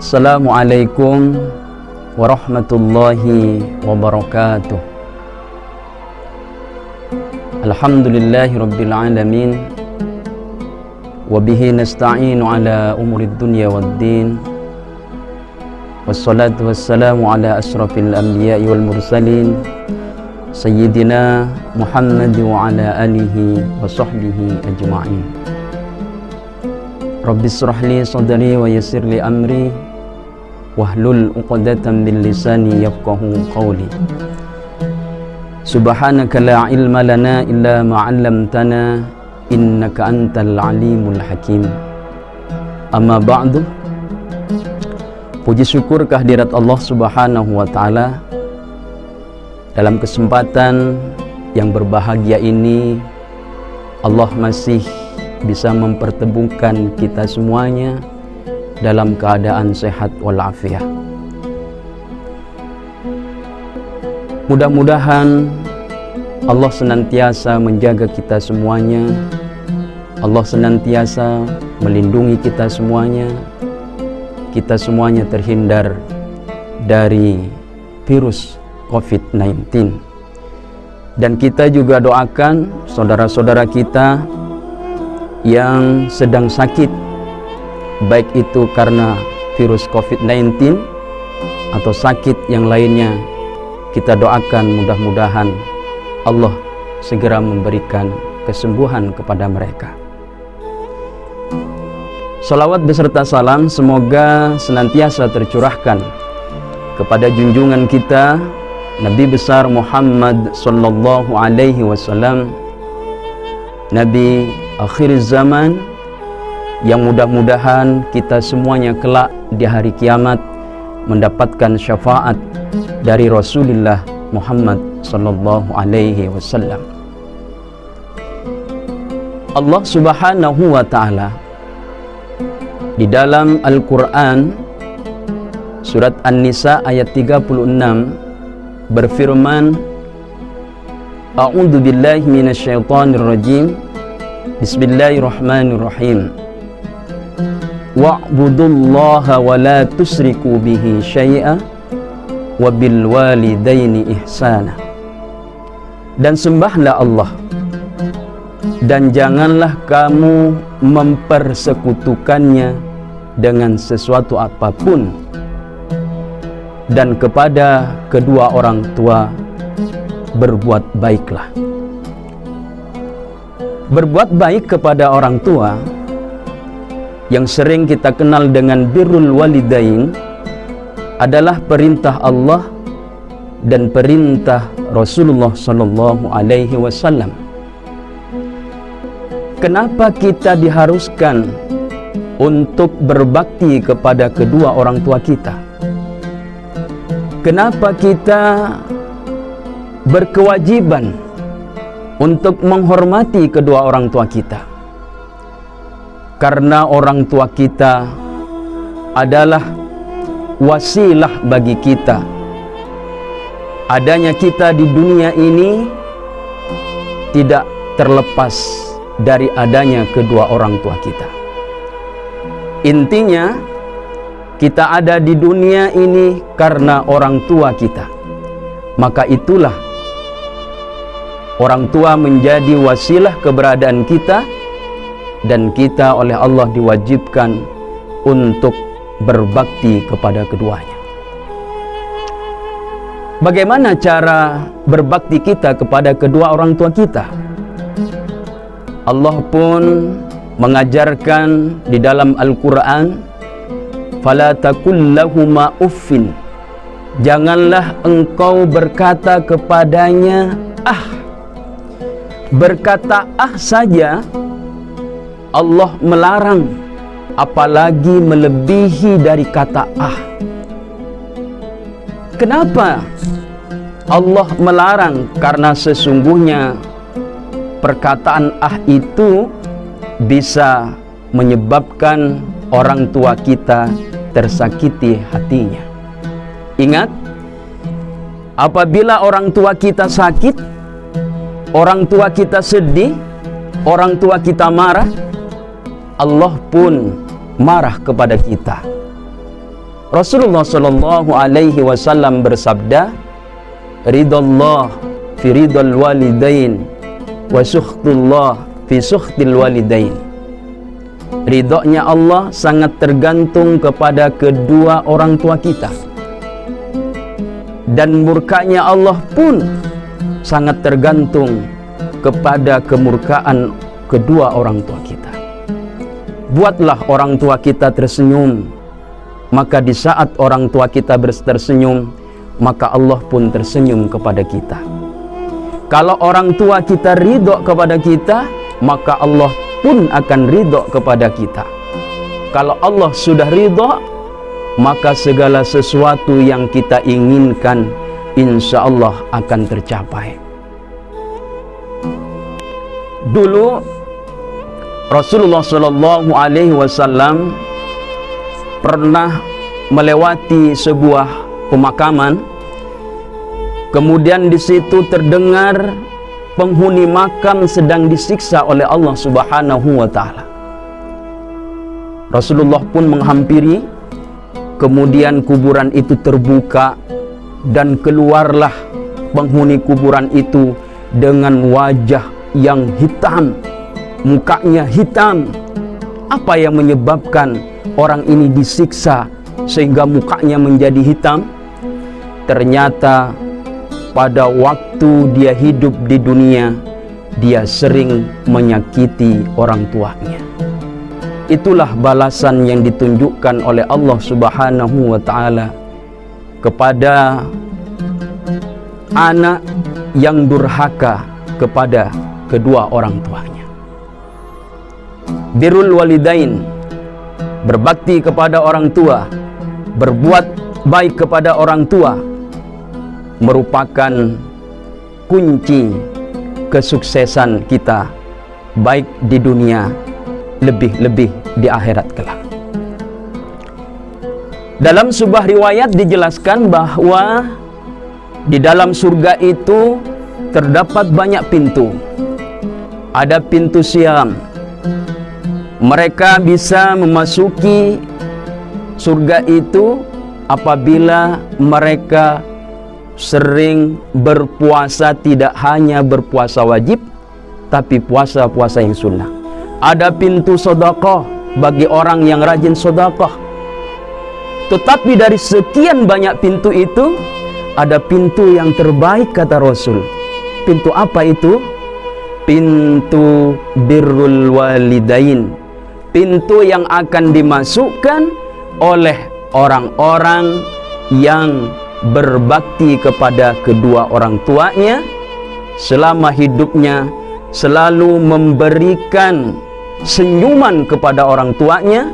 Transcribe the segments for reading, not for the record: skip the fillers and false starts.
Assalamualaikum warahmatullahi wabarakatuh. Alhamdulillahi rabbil alamin, wabihi nasta'inu ala umurid dunya waddin, wassalatu wassalamu ala asrafil anbiya'i wal mursalin, Sayyidina Muhammad wa ala alihi wa sahbihi ajma'in. Rabbi israh li sadri wa yassir li amri wahlul 'uqdatam min lisani yafqahu qawli. Subhanaka la ilma lana illa ma 'allamtana innaka antal alimul hakim. Amma ba'du. Puji syukur kehadirat Allah Subhanahu wa taala. Dalam kesempatan yang berbahagia ini, Allah masih bisa mempertemukan kita semuanya dalam keadaan sehat walafiat. Mudah-mudahan Allah senantiasa menjaga kita semuanya, Allah senantiasa melindungi kita semuanya terhindar dari virus COVID-19. Dan kita juga doakan saudara-saudara kita yang sedang sakit, baik itu karena virus COVID-19 atau sakit yang lainnya, kita doakan mudah-mudahan Allah segera memberikan kesembuhan kepada mereka. Salawat beserta salam semoga senantiasa tercurahkan kepada junjungan kita Nabi besar Muhammad sallallahu alaihi wasallam, Nabi akhir zaman, yang mudah-mudahan kita semuanya kelak di hari kiamat mendapatkan syafaat dari Rasulullah Muhammad sallallahu alaihi wasallam. Allah Subhanahu wa taala di dalam Al-Qur'an surat An-Nisa ayat 36 berfirman, A'udzu billahi minasyaitonir rajim. Bismillahirrahmanirrahim. Wa'budullaha wa la tusriku bihi syai'a wa bil walidaini ihsana. Dan sembahlah Allah dan janganlah kamu mempersekutukannya dengan sesuatu apapun, dan kepada kedua orang tua berbuat baiklah. Berbuat baik kepada orang tua yang sering kita kenal dengan birrul walidain adalah perintah Allah dan perintah Rasulullah sallallahu alaihi wasallam. Kenapa kita diharuskan untuk berbakti kepada kedua orang tua kita? Kenapa kita berkewajiban untuk menghormati kedua orang tua kita? Karena orang tua kita adalah wasilah bagi kita. Adanya kita di dunia ini tidak terlepas dari adanya kedua orang tua kita. Intinya, kita ada di dunia ini karena orang tua kita. Maka itulah orang tua menjadi wasilah keberadaan kita, dan kita oleh Allah diwajibkan untuk berbakti kepada keduanya. Bagaimana cara berbakti kita kepada kedua orang tua kita? Allah pun mengajarkan di dalam Al-Quran, fala taqul lahuma uffin. Janganlah engkau berkata kepadanya ah. Berkata ah saja Allah melarang, apalagi melebihi dari kata ah. Kenapa Allah melarang? Karena sesungguhnya perkataan ah itu bisa menyebabkan orang tua kita tersakiti hatinya. Ingat, apabila orang tua kita sakit, orang tua kita sedih, orang tua kita marah, Allah pun marah kepada kita. Rasulullah sallallahu alaihi wasallam bersabda, ridallah fi ridal walidain wa sukhtullah fi sukhtil walidain. Ridhonya Allah sangat tergantung kepada kedua orang tua kita, dan murkanya Allah pun sangat tergantung kepada kemurkaan kedua orang tua kita. Buatlah orang tua kita tersenyum, maka di saat orang tua kita tersenyum, maka Allah pun tersenyum kepada kita. Kalau orang tua kita ridho kepada kita, maka Allah pun akan ridho kepada kita. Kalau Allah sudah ridho, maka segala sesuatu yang kita inginkan insya Allah akan tercapai. Dulu Rasulullah Shallallahu Alaihi Wasallam pernah melewati sebuah pemakaman, kemudian di situ terdengar penghuni makam sedang disiksa oleh Allah Subhanahu wa Ta'ala. Rasulullah pun menghampiri, kemudian kuburan itu terbuka dan keluarlah penghuni kuburan itu dengan wajah yang hitam, mukanya hitam. Apa yang menyebabkan orang ini disiksa sehingga mukanya menjadi hitam? Ternyata pada waktu dia hidup di dunia, dia sering menyakiti orang tuanya. Itulah balasan yang ditunjukkan oleh Allah Subhanahu wa Ta'ala kepada anak yang durhaka kepada kedua orang tuanya. Birrul walidain, berbakti kepada orang tua, berbuat baik kepada orang tua, merupakan kunci kesuksesan kita, baik di dunia, lebih-lebih di akhirat kelak. Dalam sebuah riwayat dijelaskan bahwa di dalam surga itu terdapat banyak pintu. Ada pintu Syam. Mereka bisa memasuki surga itu apabila mereka sering berpuasa, tidak hanya berpuasa wajib, tapi puasa-puasa yang sunnah. Ada pintu sedekah bagi orang yang rajin sedekah. Tetapi dari sekian banyak pintu itu, ada pintu yang terbaik kata Rasul. Pintu apa itu? Pintu birrul walidain. Pintu yang akan dimasukkan oleh orang-orang yang berbakti kepada kedua orang tuanya selama hidupnya, selalu memberikan senyuman kepada orang tuanya,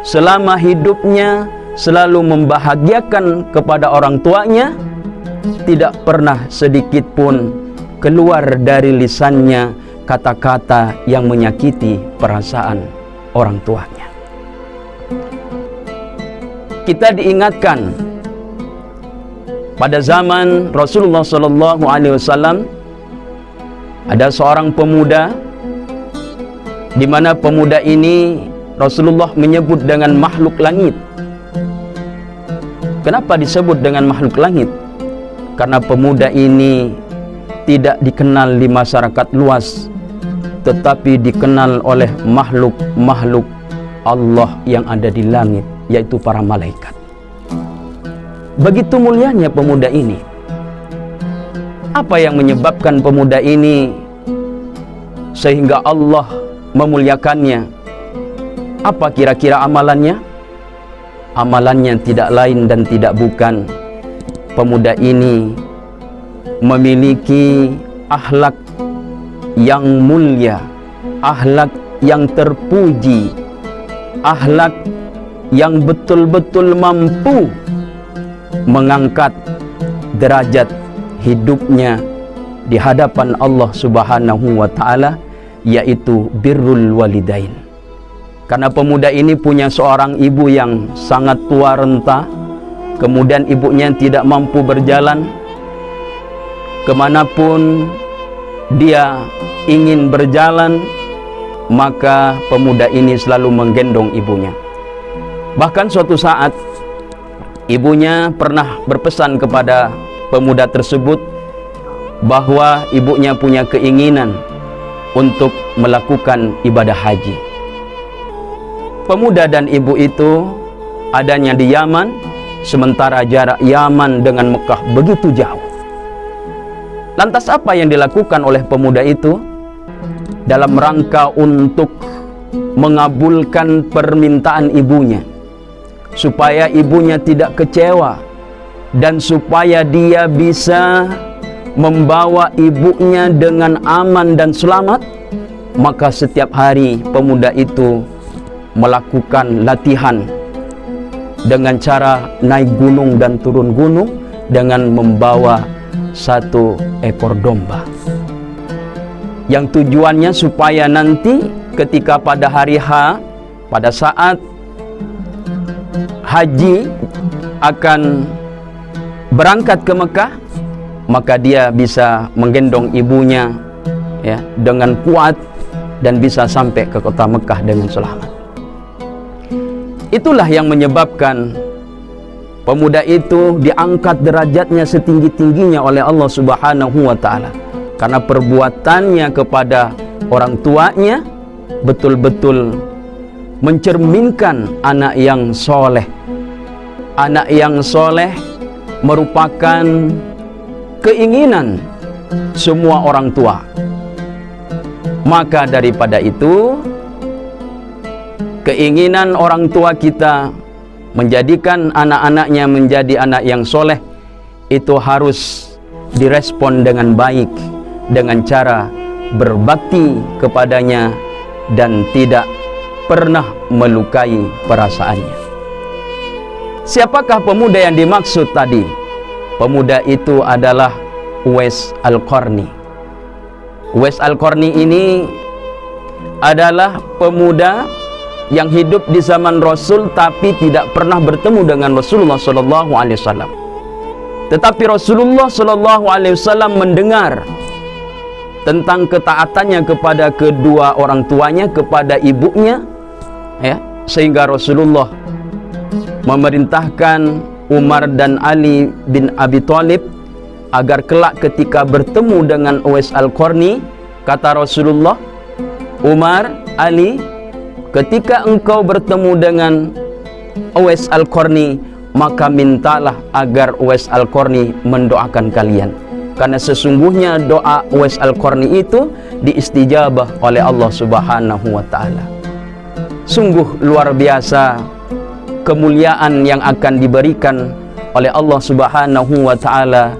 selama hidupnya selalu membahagiakan kepada orang tuanya, tidak pernah sedikit pun keluar dari lisannya kata-kata yang menyakiti perasaan orang tuanya. Kita diingatkan pada zaman Rasulullah Sallallahu Alaihi Wasallam ada seorang pemuda, di mana pemuda ini Rasulullah menyebut dengan makhluk langit. Kenapa disebut dengan makhluk langit? Karena pemuda ini tidak dikenal di masyarakat luas, tetapi dikenal oleh makhluk-makhluk Allah yang ada di langit, yaitu para malaikat. Begitu mulianya pemuda ini. Apa yang menyebabkan pemuda ini sehingga Allah memuliakannya? Apa kira-kira amalannya? Amalannya tidak lain dan tidak bukan, pemuda ini memiliki akhlak yang mulia, akhlak yang terpuji, akhlak yang betul-betul mampu mengangkat derajat hidupnya di hadapan Allah Subhanahu wa Ta'ala, yaitu birrul walidain. Karena pemuda ini punya seorang ibu yang sangat tua renta, kemudian ibunya tidak mampu berjalan kemanapun dia ingin berjalan, maka pemuda ini selalu menggendong ibunya. Bahkan suatu saat Ibunya pernah berpesan kepada pemuda tersebut bahwa ibunya punya keinginan untuk melakukan ibadah haji. Pemuda dan ibu itu adanya di Yaman, sementara jarak Yaman dengan Mekah begitu jauh. Lantas apa yang dilakukan oleh pemuda itu? Dalam rangka untuk mengabulkan permintaan ibunya, supaya ibunya tidak kecewa dan supaya dia bisa membawa ibunya dengan aman dan selamat, maka setiap hari pemuda itu melakukan latihan dengan cara naik gunung dan turun gunung dengan membawa satu ekor domba, yang tujuannya supaya nanti ketika pada hari H, pada saat haji akan berangkat ke Mekah, maka dia bisa menggendong ibunya ya dengan kuat dan bisa sampai ke kota Mekah dengan selamat. Itulah yang menyebabkan pemuda itu diangkat derajatnya setinggi-tingginya oleh Allah Subhanahu wa taala, karena perbuatannya kepada orang tuanya betul-betul mencerminkan anak yang soleh. Anak yang soleh merupakan keinginan semua orang tua. Maka daripada itu, keinginan orang tua kita menjadikan anak-anaknya menjadi anak yang soleh itu harus direspon dengan baik, dengan cara berbakti kepadanya dan tidak pernah melukai perasaannya. Siapakah pemuda yang dimaksud tadi? Pemuda itu adalah Uwais Al-Qarni. Uwais Al-Qarni ini adalah pemuda yang hidup di zaman Rasul tapi tidak pernah bertemu dengan Rasulullah SAW. Tetapi Rasulullah SAW mendengar tentang ketaatannya kepada kedua orang tuanya, kepada ibunya, ya, sehingga Rasulullah memerintahkan Umar dan Ali bin Abi Thalib agar kelak ketika bertemu dengan Uwais Al-Qarni, kata Rasulullah, Umar, Ali, ketika engkau bertemu dengan Uwais Al-Qarni, maka mintalah agar Uwais Al-Qarni mendoakan kalian, karena sesungguhnya doa Uwais Al-Qarni itu diistijabah oleh Allah Subhanahu wa taala. Sungguh luar biasa kemuliaan yang akan diberikan oleh Allah Subhanahu wa taala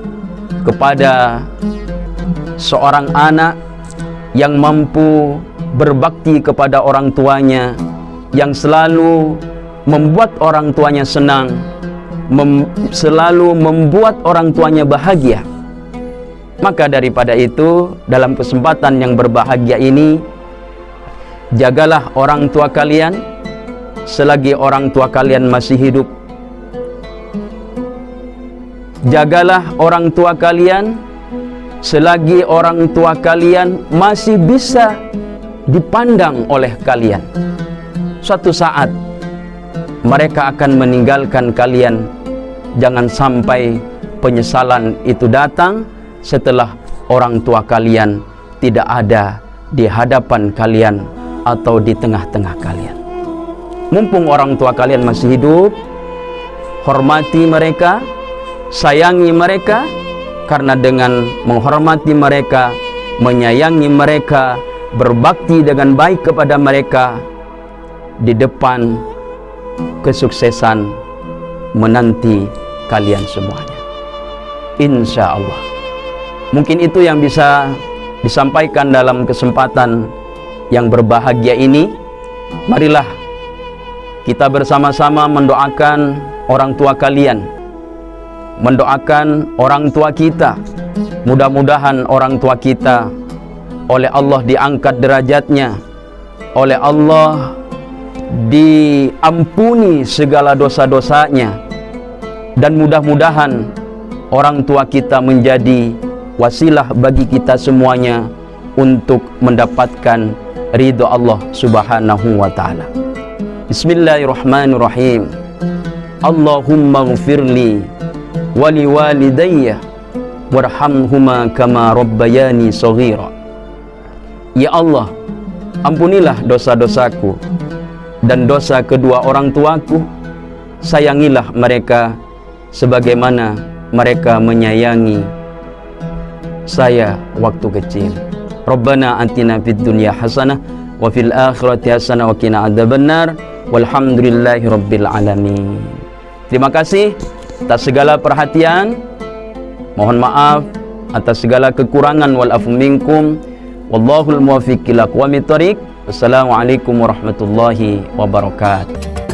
kepada seorang anak yang mampu berbakti kepada orang tuanya, yang selalu membuat orang tuanya senang, selalu membuat orang tuanya bahagia. Maka daripada itu, dalam kesempatan yang berbahagia ini, jagalah orang tua kalian selagi orang tua kalian masih hidup. Jagalah orang tua kalian selagi orang tua kalian masih bisa dipandang oleh kalian. Suatu saat mereka akan meninggalkan kalian. Jangan sampai penyesalan itu datang setelah orang tua kalian tidak ada di hadapan kalian atau di tengah-tengah kalian. Mumpung orang tua kalian masih hidup, hormati mereka, sayangi mereka, karena dengan menghormati mereka, menyayangi mereka, berbakti dengan baik kepada mereka, di depan kesuksesan menanti kalian semuanya, insya Allah. Mungkin itu yang bisa disampaikan dalam kesempatan yang berbahagia ini. Marilah kita bersama-sama mendoakan orang tua kalian, mendoakan orang tua kita. Mudah-mudahan orang tua kita oleh Allah diangkat derajatnya, oleh Allah diampuni segala dosa-dosanya, dan mudah-mudahan orang tua kita menjadi wasilah bagi kita semuanya untuk mendapatkan ridho Allah Subhanahu wa taala. Bismillahirrahmanirrahim. Allahumma ghfirli wali walidayya warhamhuma kama rabbayani shaghira. Ya Allah, ampunilah dosa-dosaku dan dosa kedua orang tuaku, sayangilah mereka sebagaimana mereka menyayangi saya waktu kecil. Rabbana atina fid dunya hasanah wa fil akhirati hasanah wa qina adzabannar. Walhamdulillahi rabbil alamin. Terima kasih atas segala perhatian. Mohon maaf atas segala kekurangan. Wal afu minkum. Wallahul muwaffiq ila aqwamit thoriq. Wassalamualaikum warahmatullahi wabarakatuh.